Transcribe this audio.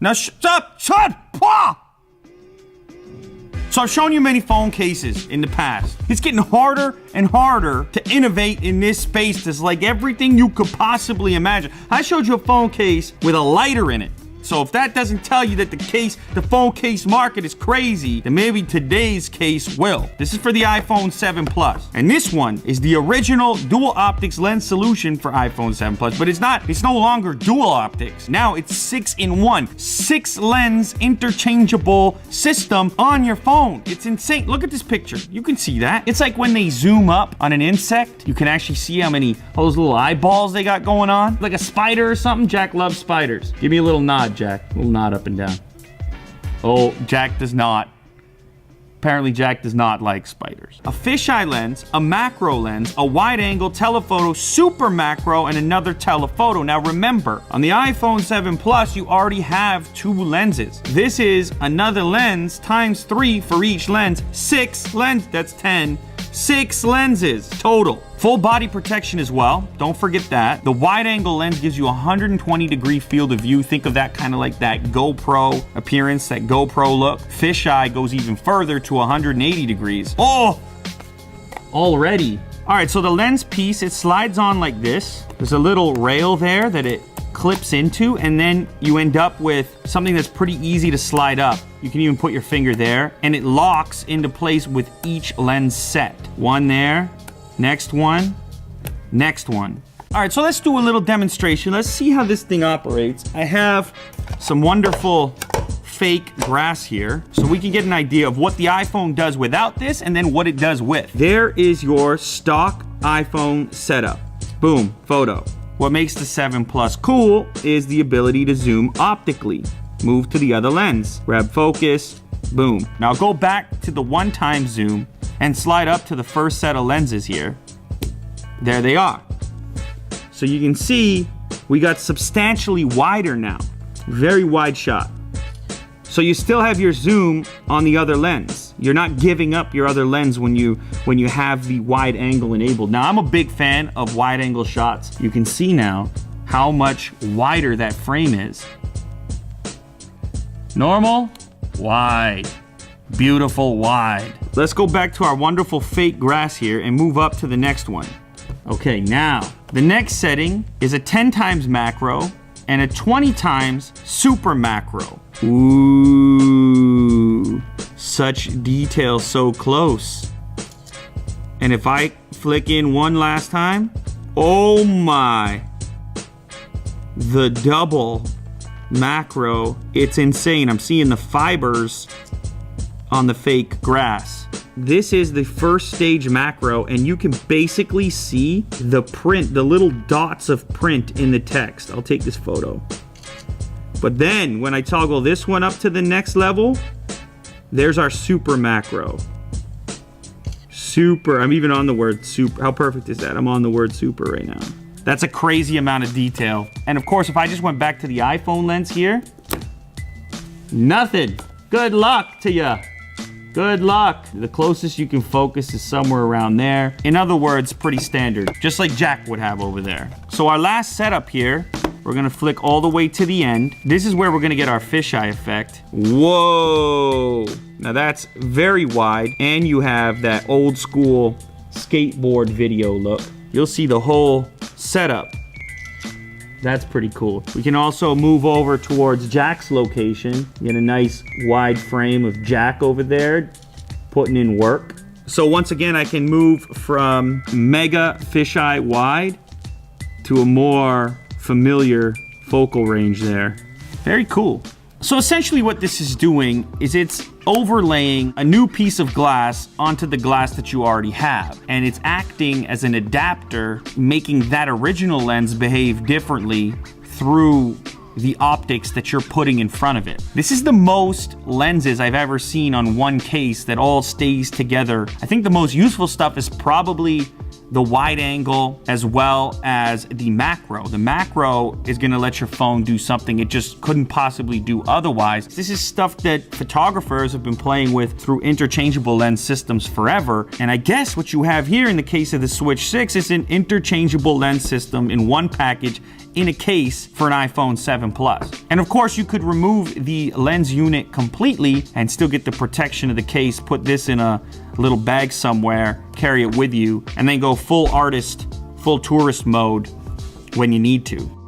Now shut! So I've shown you many phone cases in the past. It's getting harder and harder to innovate in this space. There's like everything you could possibly imagine. I showed you a phone case with a lighter in it. So if that doesn't tell you that the phone case market is crazy, then maybe today's case will. This is for the iPhone 7 Plus. And this one is the original dual optics lens solution for iPhone 7 Plus, but it's no longer dual optics. Now it's 6-in-1, 6 lens interchangeable system on your phone. It's insane. Look at this picture. You can see that. It's like when they zoom up on an insect, you can actually see how many all those little eyeballs they got going on. Like a spider or something. Jack loves spiders. Give me a little nod, Jack. A little nod up and down. Oh, Jack does not. Apparently, Jack does not like spiders. A fisheye lens, a macro lens, a wide-angle telephoto, super macro, and another telephoto. Now remember, on the iPhone 7 Plus, you already have 2 lenses. This is another lens times 3 for each lens. 6 lenses. That's 10. 6 lenses total. Full body protection as well. Don't forget that. The wide angle lens gives you a 120-degree field of view. Think of that kind of like that GoPro appearance, that GoPro look. Fisheye goes even further to 180 degrees. Oh, already. All right, so the lens piece, it slides on like this. There's a little rail there that it clips into, and then you end up with something that's pretty easy to slide up. You can even put your finger there, and it locks into place with each lens set. One there, next one, next one. All right, so let's do a little demonstration. Let's see how this thing operates. I have some wonderful fake grass here, so we can get an idea of what the iPhone does without this, and then what it does with. There is your stock iPhone setup. Boom, photo. What makes the 7 Plus cool is the ability to zoom optically. Move to the other lens, grab focus, boom. Now go back to the one-time zoom and slide up to the first set of lenses here. There they are. So you can see we got substantially wider now. Very wide shot. So you still have your zoom on the other lens. You're not giving up your other lens when you have the wide angle enabled. Now I'm a big fan of wide angle shots. You can see now how much wider that frame is. Normal, wide, beautiful wide. Let's go back to our wonderful fake grass here and move up to the next one. Okay, now the next setting is a 10 times macro and a 20 times super macro. Ooh, such detail so close. And if I flick in one last time, oh my, the double macro, it's insane. I'm seeing the fibers on the fake grass. This is the first stage macro, and you can basically see the print, the little dots of print in the text. I'll take this photo. But then when I toggle this one up to the next level, there's our super macro. Super, I'm even on the word super. How perfect is that? I'm on the word super right now. That's a crazy amount of detail. And of course, if I just went back to the iPhone lens here, nothing. Good luck to ya. Good luck. The closest you can focus is somewhere around there. In other words, pretty standard, just like Jack would have over there. So our last setup here, we're gonna flick all the way to the end. This is where we're gonna get our fisheye effect. Whoa. Now that's very wide, and you have that old school skateboard video look. You'll see the whole setup. That's pretty cool. We can also move over towards Jack's location. Get a nice wide frame of Jack over there, putting in work. So once again, I can move from mega fisheye wide to a more familiar focal range there. Very cool. So essentially what this is doing is it's overlaying a new piece of glass onto the glass that you already have. And it's acting as an adapter, making that original lens behave differently through the optics that you're putting in front of it. This is the most lenses I've ever seen on one case that all stays together. I think the most useful stuff is probably the wide angle as well as the macro. The macro is gonna let your phone do something it just couldn't possibly do otherwise. This is stuff that photographers have been playing with through interchangeable lens systems forever. And I guess what you have here in the case of the Switch 6 is an interchangeable lens system in one package in a case for an iPhone 7 Plus. And of course, you could remove the lens unit completely and still get the protection of the case, put this in a little bag somewhere, carry it with you, and then go full artist, full tourist mode when you need to.